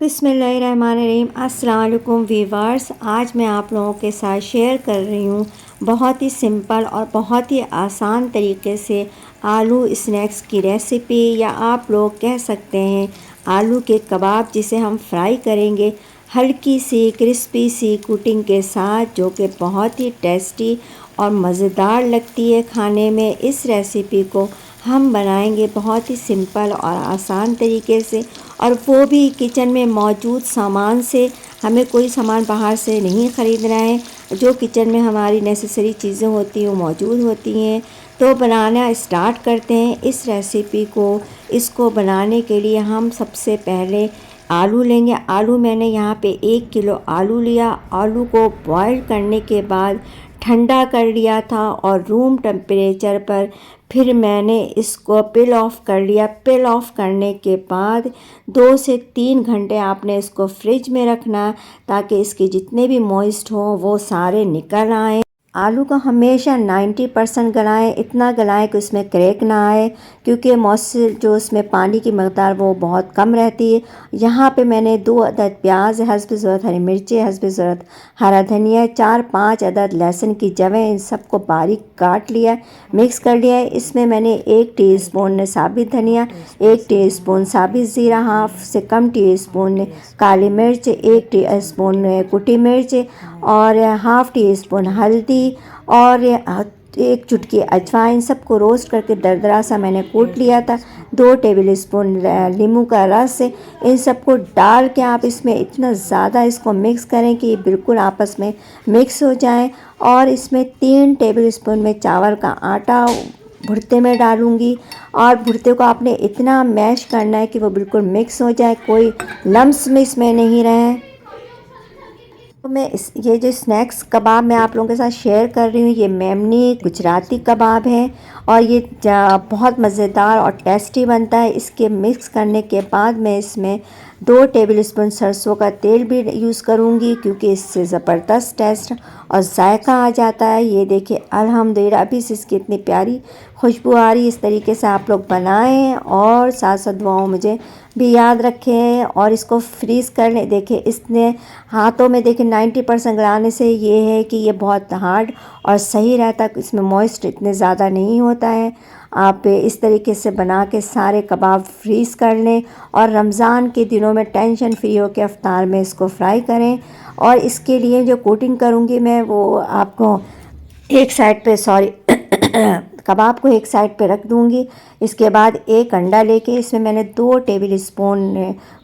बिस्मिल्लाहिर्रहमानिर्रहीम। अस्सलाम वालेकुम वीवर्स, आज मैं आप लोगों के साथ शेयर कर रही हूँ बहुत ही सिंपल और बहुत ही आसान तरीके से आलू स्नैक्स की रेसिपी, या आप लोग कह सकते हैं आलू के कबाब, जिसे हम फ्राई करेंगे हल्की सी क्रिस्पी सी कोटिंग के साथ, जो कि बहुत ही टेस्टी और मज़ेदार लगती है खाने में। इस रेसिपी को हम बनाएंगे बहुत ही सिंपल और आसान तरीके से, और वो भी किचन में मौजूद सामान से। हमें कोई सामान बाहर से नहीं ख़रीदना है, जो किचन में हमारी नेसेसरी चीज़ें होती हैं वो मौजूद होती हैं। तो बनाना स्टार्ट करते हैं इस रेसिपी को। इसको बनाने के लिए हम सबसे पहले आलू लेंगे। आलू मैंने यहाँ पे 1 किलो आलू लिया। आलू को बॉईल करने के बाद ठंडा कर लिया था और रूम टेम्परेचर पर फिर मैंने इसको पिल ऑफ कर लिया। पिल ऑफ करने के बाद 2 से 3 घंटे आपने इसको फ्रिज में रखना, ताकि इसके जितने भी मॉइस्ट हों वो सारे निकल आएँ। आलू को हमेशा 90% गलाएं, इतना गलाएं कि उसमें क्रैक ना आए, क्योंकि मॉइस्चर जो उसमें पानी की मकदार वो बहुत कम रहती है। यहाँ पे मैंने 2 अदद प्याज, हस्ब ज़रूरत हरी मिर्चें, हस्ब ज़रूरत हरा धनिया, 4-5 अदद लहसुन की जवें, इन सबको बारीक काट लिया, मिक्स कर लिया है। इसमें मैंने 1 टीस्पून साबित धनिया, 1 टीस्पून साबित ज़ीरा, हाफ से कम टीस्पून काली मिर्च, 1 टीस्पून कुटी मिर्च और हाफ टी स्पून हल्दी और 1 चुटकी अजवाइन, सबको रोस्ट करके दरदरा सा मैंने कूट लिया था। 2 टेबल स्पून नींबू का रस, इन सबको डाल के आप इसमें इतना ज़्यादा इसको मिक्स करें कि ये बिल्कुल आपस में मिक्स हो जाए। और इसमें 3 टेबल स्पून में चावल का आटा भुर्ते में डालूंगी, और भुर्ते को आपने इतना मैश करना है कि वो बिल्कुल मिक्स हो जाए, कोई लम्स में इसमें नहीं रहे। तो मैं ये जो स्नैक्स कबाब मैं आप लोगों के साथ शेयर कर रही हूँ, ये मेमनी गुजराती कबाब है और ये बहुत मज़ेदार और टेस्टी बनता है। इसके मिक्स करने के बाद मैं इसमें 2 टेबलस्पून सरसों का तेल भी यूज़ करूँगी, क्योंकि इससे ज़बरदस्त टेस्ट और जायका आ जाता है। ये देखिए अल्हम्दुलिल्लाह अभी से इसकी इतनी प्यारी खुशबू आ रही है। इस तरीके से आप लोग बनाएं और साथ साथ दुआओं मुझे भी याद रखें, और इसको फ्रीज़ कर लें। देखिए इसने हाथों में देखिए 90% गलाने से ये है कि ये बहुत हार्ड और सही रहता है, इसमें मॉइस्ट इतने ज़्यादा नहीं होता है। आप इस तरीके से बना के सारे कबाब फ्रीज़ कर लें, और रमज़ान के दिनों में टेंशन फ्री हो के इफ्तार में इसको फ्राई करें। और इसके लिए जो कोटिंग करूँगी मैं, वो आपको एक साइड पे कबाब को एक साइड पे रख दूँगी। इसके बाद 1 अंडा लेके इसमें मैंने 2 टेबल स्पून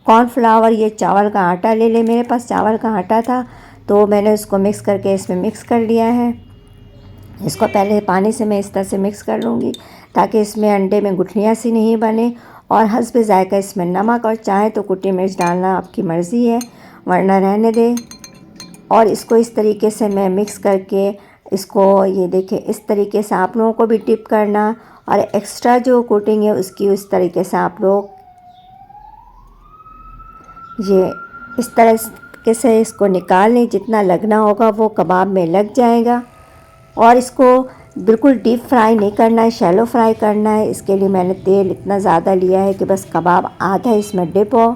कॉर्नफ्लावर, ये चावल का आटा ले ले, मेरे पास चावल का आटा था तो मैंने उसको मिक्स करके इसमें मिक्स कर लिया है। इसको पहले पानी से मैं इस तरह से मिक्स कर लूँगी, ताकि इसमें अंडे में गुठलियाँ सी नहीं बने। और हस्ब जायका इसमें नमक, और चाहे तो कुटी मिर्च डालना आपकी मर्ज़ी है, वरना रहने दें। और इसको इस तरीके से मैं मिक्स करके इसको, ये देखिए इस तरीके से आप लोगों को भी टिप करना, और एक्स्ट्रा जो कोटिंग है उसकी उस तरीके से आप लोग ये इस तरह से इसको निकाल लें। जितना लगना होगा वो कबाब में लग जाएगा। और इसको बिल्कुल डीप फ्राई नहीं करना है, शैलो फ्राई करना है। इसके लिए मैंने तेल इतना ज़्यादा लिया है कि बस कबाब आधा इसमें डिप हो।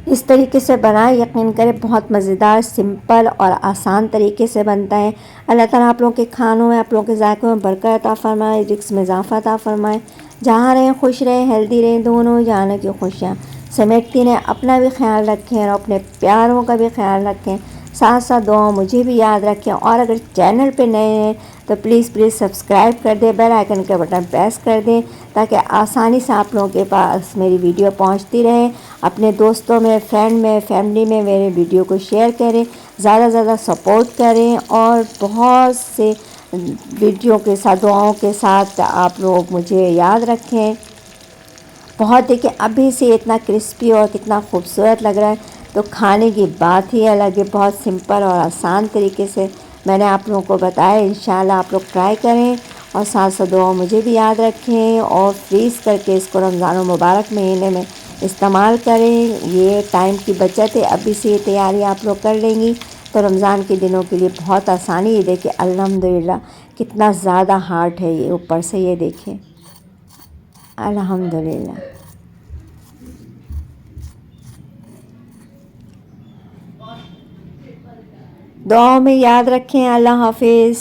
इस तरीके से बनाएं, यकीन करें बहुत मज़ेदार, सिंपल और आसान तरीके से बनता है। अल्लाह ताला आप लोगों के खानों में, आप लोगों के जायकों में बरकत अता फरमाए, रिज़्क़ में इज़ाफ़ा अता फरमाए। जहाँ रहें खुश रहें, हेल्दी रहें, दोनों जहानों की खुशियाँ समेटती रहें। अपना भी ख्याल रखें और अपने प्यारों का भी ख्याल रखें। साथ साथ दुआ मुझे भी याद रखें। और अगर चैनल पे नए हैं तो प्लीज़ सब्सक्राइब कर दें, बेल आइकन का बटन प्रेस कर दें, ताकि आसानी से आप लोगों के पास मेरी वीडियो पहुंचती रहे। अपने दोस्तों में, फ्रेंड में, फैमिली में मेरे वीडियो को शेयर करें, ज़्यादा से ज़्यादा सपोर्ट करें, और बहुत से वीडियो के साथ, दुआओं के साथ आप लोग मुझे याद रखें। बहुत देखिए अभी से इतना क्रिस्पी और कितना खूबसूरत लग रहा है, तो खाने की बात ही अलग है। बहुत सिंपल और आसान तरीके से मैंने आप लोगों को बताया। इंशाल्लाह आप लोग ट्राई करें, और साथ साथ दुआ मुझे भी याद रखें, और फ्रीज़ करके इसको रमज़ान मुबारक महीने में इस्तेमाल करें। ये टाइम की बचत है, अभी से ये तैयारी आप लोग कर लेंगी तो रमज़ान के दिनों के लिए बहुत आसानी है। देखिए अल्हम्दुलिल्लाह कितना ज़्यादा हार्ड है ये, ऊपर से ये देखिए अल्हम्दुलिल्लाह। दुआओं में याद रखें। अल्लाह हाफिज़।